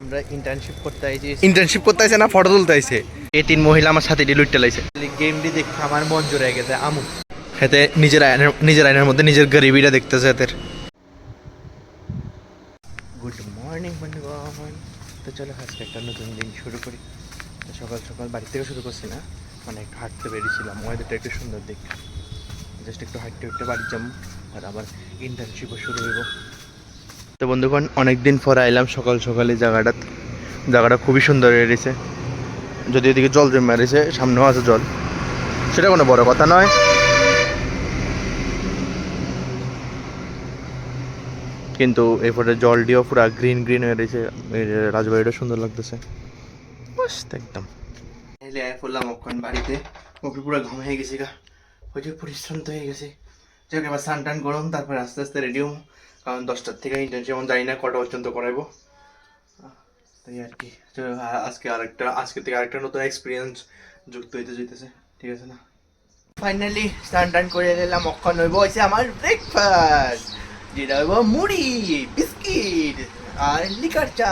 আমরা ইন্টার্নশিপ করতে আইছে না ফটো তুলতে আইছে। এই তিন মহিলা আমার সাথে ডিলুট টেলাইছে। গেমটি দেখে আমার মন জুড়ে গেছে। আমু হেতে নিজের আয়নার মধ্যে নিজের গরিবিটা দেখতেছে এদের। গুড মর্নিং বন্ধুগণ। তো চলো আজকে একটা নতুন দিন শুরু করি। তো সকাল সকাল বাড়ি থেকে শুরু করছি না, মানে একটু হাঁটতে বেরিয়েছিলাম। ওয়েদারটা একটু সুন্দর দিক, জাস্ট একটু হাঁটতে হাঁটতে বাড়ি যাবো, আর আবার ইন্টার্নশিপও শুরু হইব। তো বন্ধুগণ অনেকদিন পরে আইলাম সকাল সকালে জায়গাটা খুবই সুন্দর হয়ে গেছে। যদি এদিকে জল জমে রয়েছে, সামনেও আছে জল, সেটা কোনো বড় কথা নয়। কিন্তু এরপরে জল দিয়েও পুরো গ্রিন গ্রিন হয়ে রয়েছে। রাজবাড়িটা সুন্দর লাগতেছে মস্ত একদম। এলে আয় পড়লাম ওখান বাড়িতে, ওকে পুরো ঘুম হয়ে গেছি গা, ওই যে পরিশ্রান্ত হয়ে গেছে। যাক এবার স্নান টান গরম, তারপরে আস্তে আস্তে রেডি হবো, কারণ 10টার থেকে ইন্টার্নশিপ যেমন জানি না কটা পর্যন্ত করাইবো। তাই আর কি, আজকে থেকে আরেকটা নতুন এক্সপিরিয়েন্স যুক্ত হইতে যেতেছে, ঠিক আছে না। ফাইনালি স্নান টান করে নিলাম, অক্ষণ হইব হয়েছে আমার ব্রেকফাস্ট, যেটা হইব মুড়ি বিস্কিট আর লিকার চা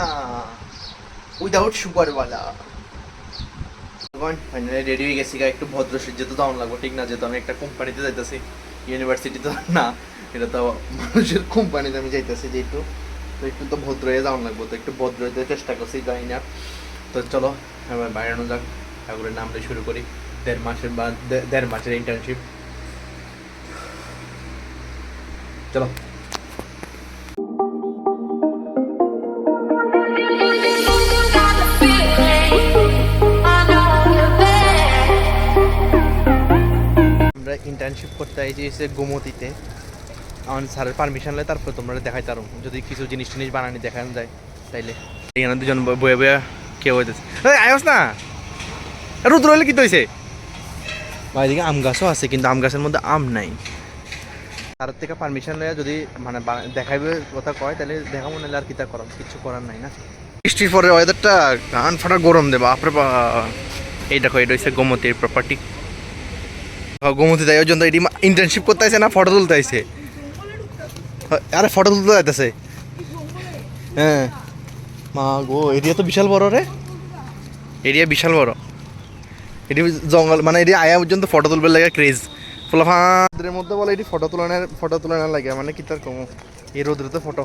উইদাউট সুগারওয়ালা। ফাইনালি রেডি হয়ে গেছি, একটু ভদ্র সেজে তো যাওয়ান লাগবো, ঠিক না? যেহেতু আমি একটা কোম্পানিতে যাইতেছি, ইউনিভার্সিটি তো না, এটা তো মানুষের কোম্পানিতে আমি যাইতেছি যেহেতু, তো একটু তো ভদ্র হয়ে যাওয়ান লাগবো। তো একটু ভদ্র হতে চেষ্টা করছি, জানি না। তো চলো এবার বাইরানো যাক, ঠাকুরের নামটা শুরু করি। 1.5 মাসের ইন্টার্নশিপ, চলো। আমরা ইন্টার্নশিপ করতে আইছি গোমতীতে। আমার স্যারের পারমিশন নেই, তারপর তোমরা দেখাইতে পারো যদি কিছু জিনিস টিনিস বানানি দেখানো যায় তাইলে। এখানে দুজন বয়ে বয়ে কেউ হইতেছে, আয়স না রুদ্র হলে কি তো হয়েছে। বা এদিকে আম গাছও আছে, কিন্তু আম গাছের মধ্যে আম নাই। তার থেকে পারমিশন নেওয়া যদি মানে দেখাইবে কথা কয়, তাহলে দেখাবো, নাহলে আর কিতা করাম, কিছু করার নাই না। বৃষ্টির পরে ওয়েদারটা গান ফাটা গরম দেবা আপরে বা। এই দেখো, এটা হচ্ছে গোমতীর প্রপার্টি। গোমতী তাই ওই জন্য এটি ইন্টার্নশিপ করতে আইছে না ফটো তুলতে আইছে। আরে ফটো তুলতে যাইতেছে। হ্যাঁ মা গো, এরিয়া তো বিশাল বড় রে, এরিয়া বিশাল বড়। এটি জঙ্গল, মানে এটি আয়া পর্যন্ত ফটো তুলবার লাগে ক্রেজ। ফুলাফাদের মধ্যে বলে এটি ফটো তোলানোর লাগে, মানে কি তার কম এই রোদ্রে তো ফটো।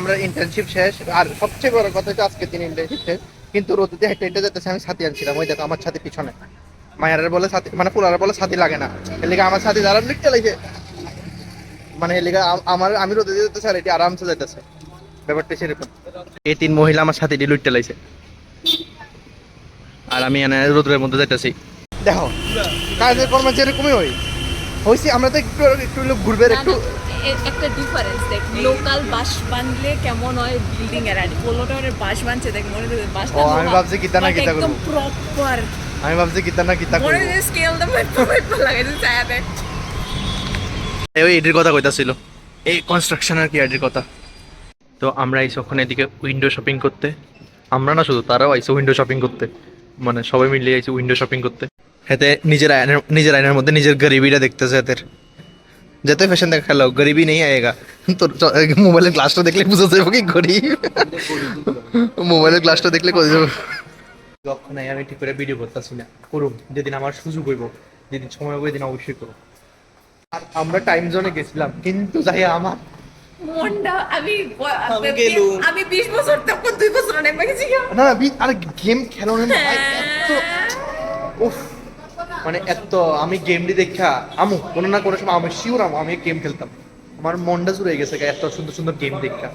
আমরা ইন্টার্নশিপ শেষ, আর সবচেয়ে বড় কথা হচ্ছে আজকে দিন ইন্টার্নশিপ শেষ, কিন্তু রোদে হেঁটে হেঁটে যেতেছে। আমি ছাতি আনছিলাম, ওই দেখো আমার ছাতি পিছনে। মায়ের বলে ছাতি, মানে পুলারা বলে ছাতি লাগে না, এর লিগে আমার ছাতি দ্বারা লিখতে লাগে, মানে এর লিগে আমি রোদে যেতেছে আর এটি আরামসে যেতেছে, ব্যাপারটা সেরকম। এই তিন মহিলা আমার সাথে ডিলুট টেলাইছে, আর আমি এনে রোদের মধ্যে যাইতেছি। দেখো কাজের কর্ম যেরকমই হয়েছি, আমরা তো একটু একটু ঘুরবে একটু। একটা ডিফারেন্স দেখ, লোকাল বাস বানলে কেমন হয়, বিল্ডিং এর আর পোলোটারের বাস বানছে দেখ, মনে হয় বাসটা আমি ভাবছি কিতা না কিতা করব, একদম প্রপার। আমি ভাবছি কিতা না কিতা করব, মনে হয় স্কেল দা মাইপা লাগাইছে ছায়াতে। এই এটির কথা কইতাছিল, এই কনস্ট্রাকশনের কি এটির কথা। তো আমরা আইছি ওখানে এদিকে উইন্ডো শপিং করতে। আমরা না, শুধু তারাও আইছে উইন্ডো শপিং করতে, মানে সবাই মিলে আইছে উইন্ডো শপিং করতে। এতে নিজের আয়নার মধ্যে নিজের গরিবিটা দেখতেছে এদের। যেতে ফ্যাশন দেখা খেলো, গরিবই নেই আয়েগা। তো মোবাইলের গ্লাসটা দেখলে বুঝা যাবে কি গরিব, মোবাইলের গ্লাসটা দেখলে কই যাবে। যখন আমি ঠিক করে ভিডিও করতেছি না, করুম যেদিন আমার সুযোগ হইব, যেদিন সময় হবে, দিন অবশ্যই করুম। আর আমরা টাইম জোনে গেছিলাম, কিন্তু যাই আমার মন্ডা আমি 20 বছর তখন 2 বছর নেমে গেছি না। আর গেম খেলো না ভাই, এত উফ, মানে এত আমি গেমটি দেখা আমু কোনো না কোনো সময়, আমি শিওর আমি গেম খেলতাম। আমার মনটা জুড়ে গেছে এত সুন্দর সুন্দর গেম দেখা।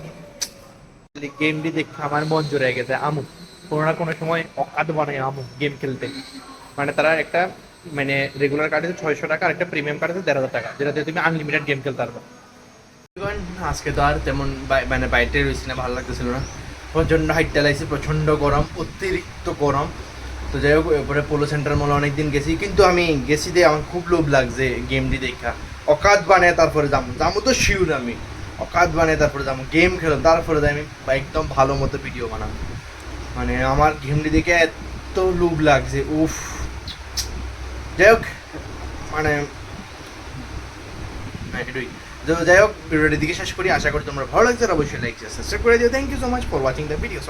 গেমটি দেখা আমার মন জুড়ে গেছে। আমু কোনো না কোনো সময় অকাত বানায় আমু গেম খেলতে। মানে তারা একটা মানে রেগুলার কার্ড আছে 600 টাকা, আর একটা প্রিমিয়াম কার্ড আছে 1,500 টাকা, যেটাতে তুমি আনলিমিটেড গেম খেলতে পারবে। আজকে তো আর তেমন মানে বাইরে রয়েছি না, ভালো লাগতেছিল না, প্রচণ্ড হাইটটা লাগছে, প্রচণ্ড গরম, অতিরিক্ত গরম। তো যাই হোক, এরপরে পোলো সেন্টার মলে অনেকদিন গেছি, কিন্তু আমি গেছি দিয়ে আমার খুব লোভ লাগছে গেমটি দেখা। অকাত বানায় তারপরে যাবো তো শিওর, আমি অকাত বানায় তারপরে যাবো, গেম খেলো, তারপরে আমি একদম ভালো মতো ভিডিও বানাবো। মানে আমার গেমটি দেখে এত লোভ লাগছে, উফ। যাই হোক, মানে এটাই তো যাই হোক ভিডিওটির দিকে শেষ করি, আশা করি তোমরা ভালো লাগছে, আর অবশ্যই লাইক সাবস্ক্রাইব করে দিও। Thank you so much for watching the video.